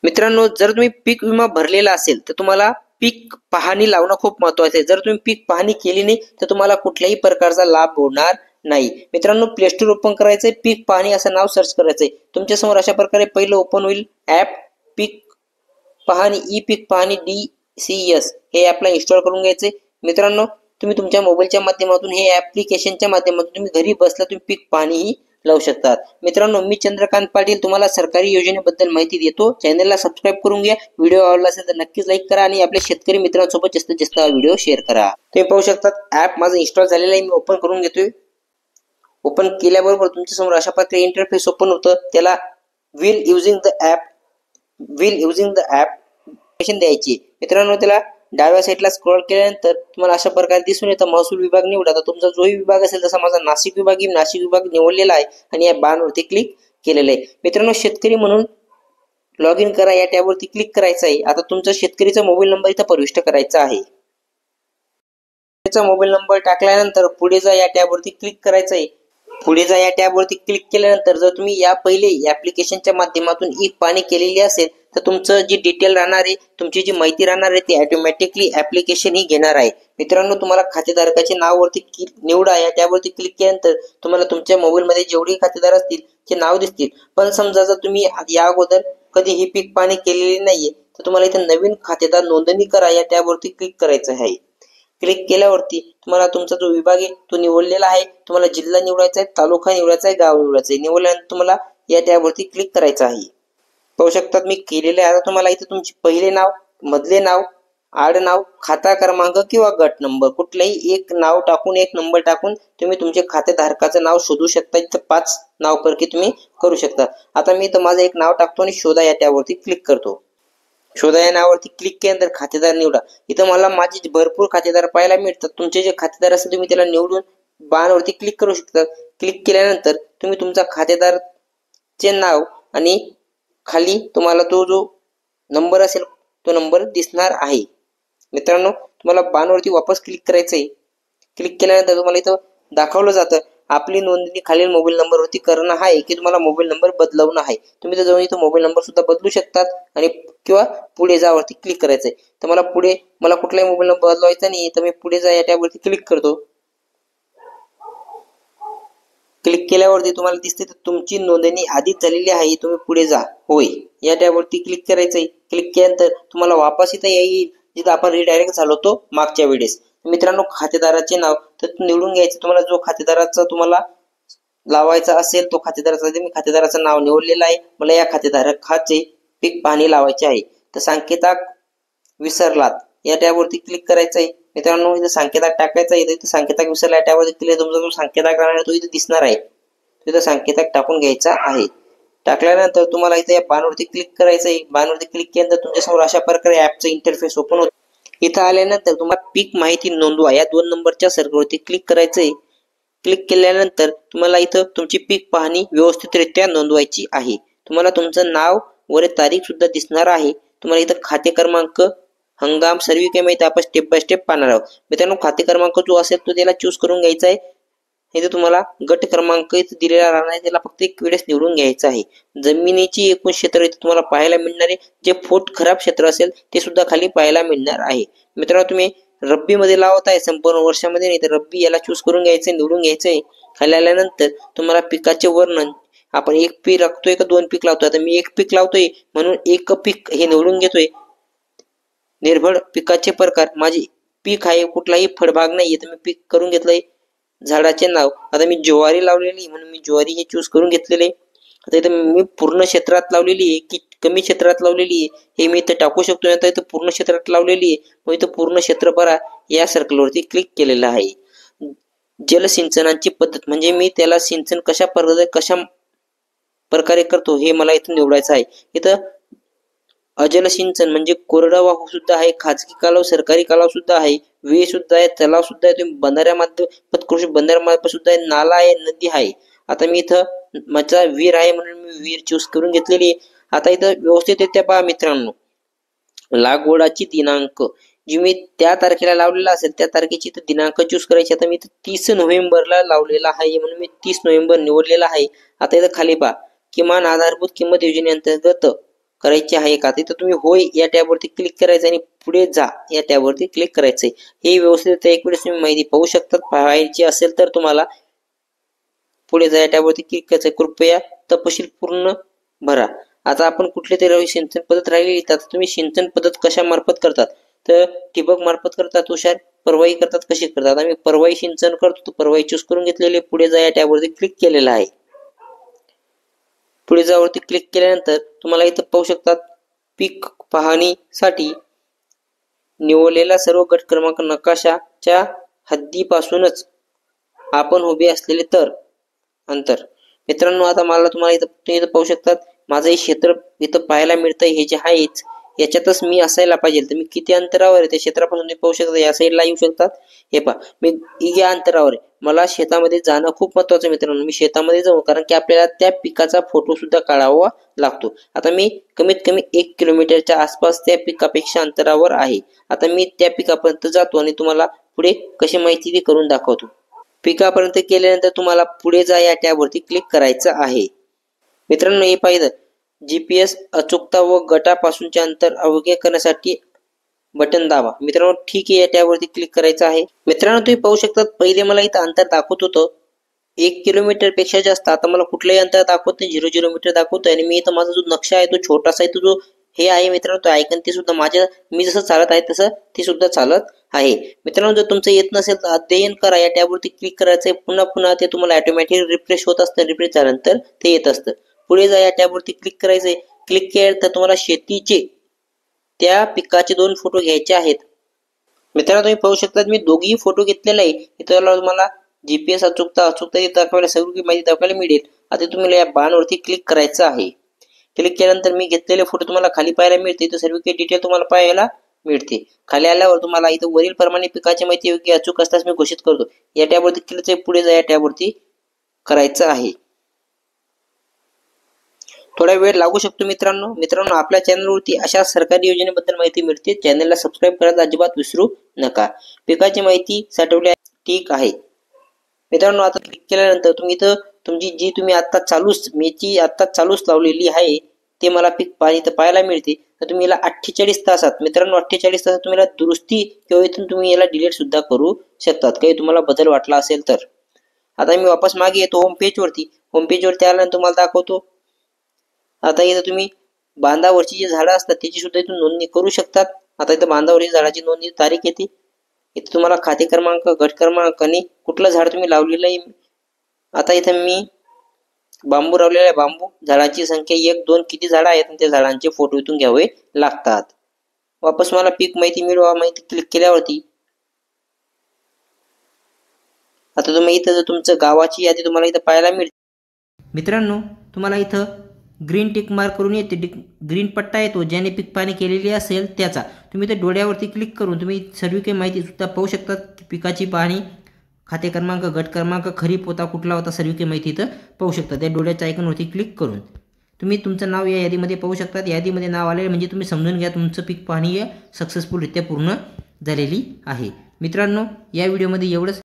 मित्रांनो, जर तुम्ही पीक विमा भरलेला असेल तर तुम्हाला पीक पाहणी लावणं खूप महत्वाचं आहे. जर तुम्ही पीक पाहणी केली नाही तर तुम्हाला कुठल्याही प्रकारचा लाभ होणार नाही. मित्रांनो, प्ले स्टोर ओपन करायचंय, पीक पाहणी असं नाव सर्च करायचंय. तुमच्या समोर अशा प्रकारे पहिलं ओपन होईल ऍप पीक पाहणी, ई पीक पाहणी DCS हे ऍपला इन्स्टॉल करून घ्यायचे. मित्रांनो, तुम्ही तुमच्या मोबाईलच्या माध्यमातून हे ऍप्लिकेशनच्या माध्यमातून तुम्ही घरी बसल्या तुम्ही पीक पाहणी लावू शकतात. मित्रांनो, मी चंद्रकांत पाटील तुम्हाला सरकारी योजनेबद्दल माहिती देतो. चॅनलला सबस्क्राईब करून घ्या. व्हिडिओ आवडला असेल तर नक्कीच लाईक करा आणि आपल्या शेतकरी मित्रांसोबत जास्तीत जास्त हा व्हिडिओ शेअर करा. तुम्ही पाहू शकतात ऍप माझं इन्स्टॉल झालेलं आहे. मी ओपन करून घेतोय. ओपन केल्याबरोबर तुमच्या समोर अशा प्रकारे इंटरफेस ओपन होतं. त्याला विल युझिंग द ऍप द्यायची. मित्रांनो, त्याला डाव्या साईडला स्क्रॉल केल्यानंतर तुम्हाला अशा प्रकारे दिसून येतं महसूल विभाग निवडा. तर तुमचा जोही विभाग असेल, तसा माझा नाशिक विभाग निवडलेला आहे आणि या बाणवरती क्लिक केलेलं आहे. मित्रांनो, शेतकरी म्हणून लॉग इन करा या टॅबवरती क्लिक करायचं आहे. आता तुमचा शेतकरीचा मोबाईल नंबर इथं प्रविष्ट करायचा आहे. मोबाईल नंबर टाकल्यानंतर पुढे जा या टॅबवरती क्लिक करायचं आहे. पुढे जा या टॅबवरती क्लिक केल्यानंतर जर तुम्ही या पहिले ऍप्लिकेशनच्या माध्यमातून ई पाहणी केलेली असेल तर तुमचं जी डिटेल राहणार आहे, तुमची जी माहिती राहणार आहे ती ऑटोमॅटिकली ऍप्लिकेशन ही घेणार आहे. मित्रांनो, तुम्हाला खातेधारकाचे नाव वरती निवडा या टॅबवरती क्लिक केल्यानंतर तुम्हाला तुमच्या मोबाईलमध्ये जेवढे खातेदार असतील ते नाव दिसतील. पण समजा जर तुम्ही या अगोदर कधी ही पीक पाहणी केलेली नाहीये तर तुम्हाला इथे नवीन खातेदार नोंदणी करा या टॅबवरती क्लिक करायचं आहे. क्लिक केल्यावरती तुम्हाला तुमचा जो विभाग आहे तो निवडलेला आहे. तुम्हाला जिल्हा निवडायचा आहे, तालुका निवडायचा आहे, गाव निवडायचं आहे. निवडल्यानंतर तुम्हाला या टॅबवरती क्लिक करायचं आहे. पाहू शकतात मी केलेले आहे. आता तुम्हाला इथे तुमचे पहिले नाव, मधले नाव, आडनाव, खाता क्रमांक किंवा गट नंबर कुठलाही एक नाव टाकून, एक नंबर टाकून तुम्ही तुमच्या खातेधारकाचं नाव शोधू शकता. इथं 5 नावपैकी तुम्ही करू शकता. आता मी इथं माझं एक नाव टाकतो आणि शोधा या टॅबवरती क्लिक करतो. शोधा या नावावरती क्लिक केल्यानंतर खातेदार निवडा. इथं मला माझे भरपूर खातेदार पाहायला मिळतात. तुमचे जे खातेदार असेल तुम्ही त्याला निवडून बाणवरती क्लिक करू शकता. क्लिक केल्यानंतर तुम्ही तुमचा खातेदारचे नाव आणि खाली तुम्हाला तो जो नंबर असेल तो नंबर दिसणार आहे. मित्रांनो, तुम्हाला बाणवरती वापस क्लिक करायचं आहे. क्लिक केल्यानंतर तुम्हाला इथं दाखवलं जातं आपली नोंदणी खालील मोबाईल नंबरवरती करणं आहे की तुम्हाला मोबाईल नंबर बदलवणं आहे. तुम्ही तर जाऊन इथं मोबाईल नंबर सुद्धा बदलू शकतात आणि किंवा पुढे जावरती क्लिक करायचंय. तर मला कुठलाही मोबाईल नंबर बदलवायचा नाही तर मी पुढे जा या टॅबवरती क्लिक करतो. क्लिक केल्यावरती तुम्हाला दिसते तर तुमची नोंदणी आधीच झालेली आहे. तुम्ही पुढे जा होय या टॅबवरती क्लिक करायचंय. क्लिक केल्यानंतर तुम्हाला वापस इथं येईल जिथं आपण रिडायरेक्ट झालो होतो मागच्या वेळेस. मित्रांनो, खातेदाराचे नाव तर निवडून घ्यायचं. तुम्हाला जो खातेदाराचा तुम्हाला लावायचा असेल तो खातेदाराचा, मी खातेदाराचं नाव निवडलेलं आहे. मला या खातेधारकाचे पीक पाहणी लावायचे आहे. तर संकेताक विसरलात या टॅबवरती क्लिक करायचं आहे. मित्रांनो, इथं संकेताक टाकायचा आहे. इथं संकेताक विसरला या टॅबवरती क्लिक तुमचा जो संकेताक राहणार तो इथं दिसणार आहे. इथं संकेताक टाकून घ्यायचा आहे. टाकल्यानंतर तुम्हाला इथं या बाणवरती क्लिक करायचं आहे. बाणवरती क्लिक केल्यानंतर तुमच्यासमोर अशा प्रकारे ऍपचं इंटरफेस ओपन होतं. इथं आल्यानंतर तुम्हाला पीक माहिती नोंदवा या 2 नंबरच्या सर्कलवरती क्लिक करायचं आहे. क्लिक केल्यानंतर तुम्हाला इथं तुमची पीक पाहणी व्यवस्थितरित्या नोंदवायची आहे. तुम्हाला तुमचं नाव व तारीख सुद्धा दिसणार आहे. तुम्हाला इथं खाते क्रमांक, हंगाम सर्व काही माहिती आपण स्टेप बाय स्टेप पाहणार आहोत. मित्रांनो, खाते क्रमांक जो असेल तो त्याला चूज करून घ्यायचा आहे. इथे तुम्हाला गट क्रमांक इथं दिलेला राहणार आहे, त्याला फक्त एक वेळेस निवडून घ्यायचा आहे. जमिनीची एकूण क्षेत्र इथे तुम्हाला पाहायला मिळणार आहे. जे फूट खराब क्षेत्र असेल ते सुद्धा खाली पाहायला मिळणार आहे. मित्रांनो, तुम्ही रब्बी मध्ये लावत आहे संपूर्ण वर्षामध्ये नाही तर रब्बी याला चूज करून घ्यायचंय, निवडून घ्यायचंय. खाली आल्यानंतर तुम्हाला पिकाचे वर्णन, आपण एक पीक लावतोय का 2 पीक लावतोय. आता मी एक पीक लावतोय म्हणून एक पीक हे निवडून घेतोय. निर्भर पिकाचे प्रकार, माझे पीक आहे कुठलाही फळबाग नाहीये तर मी पीक करून घेतलंय. झाडाचे नाव, आता मी ज्वारी लावलेली म्हणून मी ज्वारी हे चूज करून घेतलेले. आता इथं मी पूर्ण क्षेत्रात लावलेली आहे की कमी क्षेत्रात लावलेली आहे हे मी इथं टाकू शकतो. आता इथं पूर्ण क्षेत्रात लावलेली आहे मग इथं पूर्ण क्षेत्र भरा या सर्कलवरती क्लिक केलेलं आहे. जलसिंचनाची पद्धत म्हणजे मी त्याला सिंचन कशा प्रकारे करतो हे मला इथं निवडायचं आहे. इथं अजल सिंचन म्हणजे कोरडवाहू सुद्धा आहे, खाजगी कालव, सरकारी कालव सुद्धा आहे, विहीर सुद्धा आहे, तलाव सुद्धा आहे, तुम्ही बंधाऱ्यामार्फत कृषी बंधाऱ्यामार्फत सुद्धा आहे, नाला आहे, नदी आहे. आता मी इथं माझा विहीर आहे म्हणून मी विहीर चूज करून घेतलेली आहे. आता इथं व्यवस्थितरित्या पहा मित्रांनो, लागवडाची दिनांक जी मी त्या तारखेला लावलेला असेल त्या तारखेची इथं दिनांक चूज करायची. आता मी इथं 30 नोव्हेंबरला लावलेला आहे म्हणून मी 30 नोव्हेंबर निवडलेला आहे. आता इथं खाली पहा, किमान आधारभूत किंमत योजनेअंतर्गत करायची आहे का, तिथं तुम्ही होय या टॅबवरती क्लिक करायचं आणि पुढे जा या टॅबवरती क्लिक करायचंय. हे व्यवस्थित एक वेळेस तुम्ही माहिती पाहू शकतात. पाहायची असेल तर तुम्हाला पुढे जा या टॅबवरती क्लिक करायचं. कृपया तपशील पूर्ण भरा. आता आपण कुठली तरी सिंचन पद्धत राहिली, तर तुम्ही सिंचन पद्धत कशा मार्फत करतात, तर ठिबक मार्फत करतात, तुषार परवाई करतात, कशी करतात. आम्ही परवाई सिंचन करतो, तर परवाई चूज करून घेतलेले. पुढे जा या टॅबवरती क्लिक केलेलं आहे. पुढे जावरती क्लिक केल्यानंतर तुम्हाला इथं पाहू शकतात पीक पाहणीसाठी निवडलेला सर्व गट क्रमांक नकाशाच्या हद्दीपासूनच आपण उभे असलेले तर अंतर. मित्रांनो, आता मला तुम्हाला इथं पाहू शकतात माझं हे क्षेत्र इथं पाहायला मिळतंय. हे जे आहेच याच्यातच मी असायला पाहिजे, तर मी किती अंतरावर आहे त्या क्षेत्रापासून तुम्ही पाहू शकता. या साईडला येऊ शकतात. हे पहा, मी या अंतरावर आहे. मला शेतामध्ये जाणं खूप महत्वाचं मित्रांनो. मी शेतामध्ये जाऊ, कारण की आपल्याला त्या पिकाचा फोटो सुद्धा काढावा लागतो. आता मी कमीत कमी 1 किलोमीटरच्या आसपास त्या पिकापेक्षा अंतरावर आहे. आता मी त्या पिकापर्यंत जातो आणि तुम्हाला पुढे कशी माहिती करून दाखवतो. पिकापर्यंत केल्यानंतर तुम्हाला पुढे जा या टॅबवरती क्लिक करायचं आहे. मित्रांनो, हे पाहिलं GPS अचूकता व गटापासूनचे अंतर अवघे करण्यासाठी बटन दाबा. मित्रांनो, ठीक आहे, या टॅबवरती क्लिक करायचं आहे. मित्रांनो, तुम्ही पाहू शकता पहिले मला इथं अंतर दाखवत होतं 1 किलोमीटर पेक्षा जास्त. आता मला कुठलंही अंतर दाखवत नाही, 0 मीटर दाखवतोय. आणि मी इथं माझा जो नक्षा आहे तो छोटासा आहे, तो जो हे आहे मित्रांनो, तो ऐकन ते सुद्धा माझ्या मी जसं चालत आहे तसं ते सुद्धा चालत आहे. मित्रांनो, जर तुमचं येत नसेल तर अध्ययन करा या टॅबवरती क्लिक करायचंय. पुन्हा पुन्हा ते तुम्हाला ऑटोमॅटिक रिफ्रेश होत असतं. रिफ्रेश झाल्यानंतर ते येत असतं. पुढे जा या टॅबवरती क्लिक करायचंय. क्लिक केल्यानंतर तुम्हाला शेतीचे त्या पिकाचे 2 फोटो घ्यायचे आहेत. मित्रांनो, तुम्ही पाहू शकता मी दोघेही फोटो घेतलेले आहे. इथं तुम्हाला GPS अचूकता दाखवायला सगळी माहिती दाखवायला मिळेल. आता तुम्हाला या बाणवरती क्लिक करायचं आहे. क्लिक केल्यानंतर मी घेतलेले फोटो तुम्हाला खाली पाहायला मिळते. इथं सर्व काही डिटेल तुम्हाला पाहायला मिळते. खाली आल्यावर तुम्हाला इथं वरील प्रमाणे पिकाची माहिती योग्य अचूक असल्यास मी घोषित करतो. या टॅबवरती क्लिक पुढे जा या टॅबवरती करायचं आहे. थोडा वेळ लागू शकतो मित्रांनो, आपल्या चॅनलवरती अशा सरकारी योजनेबद्दल माहिती मिळते. चॅनलला सबस्क्राईब करायला अजिबात विसरू नका. पिकाची माहिती साठवली ठीक आहे. मित्रांनो, आता क्लिक केल्यानंतर तुम्ही इथं तुमची जी तुम्ही आता चालूच लावलेली आहे ते मला पीक पाहायला मिळते. तर तुम्ही याला 48 तासात मित्रांनो 48 तासात तुम्ही याला दुरुस्ती किंवा इथून तुम्ही याला डिलीट सुद्धा करू शकतात, काही तुम्हाला बदल वाटला असेल तर. आता मी वापस मागे येतो होम पेजवरती आल्यानंतर तुम्हाला दाखवतो. आता इथं तुम्ही बांधावरची जी झाडं असतात त्याची सुद्धा इथून नोंदणी करू शकतात. आता इथं बांधावरची झाडाची नोंदणी तारीख येते. इथं तुम्हाला खाते क्रमांक, गट क्रमांक आणि कुठलं झाड तुम्ही लावलेलं आहे. आता इथं मी बांबू लावलेला आहे. बांबू झाडाची संख्या 1, 2 किती झाडं आहेत त्या झाडांचे फोटो इथून घ्यावे लागतात. वापस मला पीक माहिती मिळवा माहिती क्लिक केल्यावरती आता तुम्ही इथं जर तुमचं गावाची यादी तुम्हाला इथं पाहायला मिळते. मित्रांनो, तुम्हाला इथं ग्रीन टिक मार्क करून येते. ग्रीन पट्टा येतो ज्याने पीक पाणी केलेली असेल त्याचा. तुम्ही ते डोळ्यावरती क्लिक करून तुम्ही सर्व काही माहिती सुद्धा पाहू शकता. पिकाची पाहणी, खाते क्रमांक, गट क्रमांक, खरीप होता कुठला होता, सर्व काही माहिती इथं पाहू शकता. त्या डोळ्याच्या आयकॉनवरती क्लिक करून तुम्ही तुमचं नाव या यादीमध्ये पाहू शकता. यादीमध्ये नाव आले म्हणजे तुम्ही समजून घ्या तुमचं पीक पाहणी सक्सेसफुलरित्या पूर्ण झालेली आहे. मित्रांनो, या व्हिडिओमध्ये एवढंच.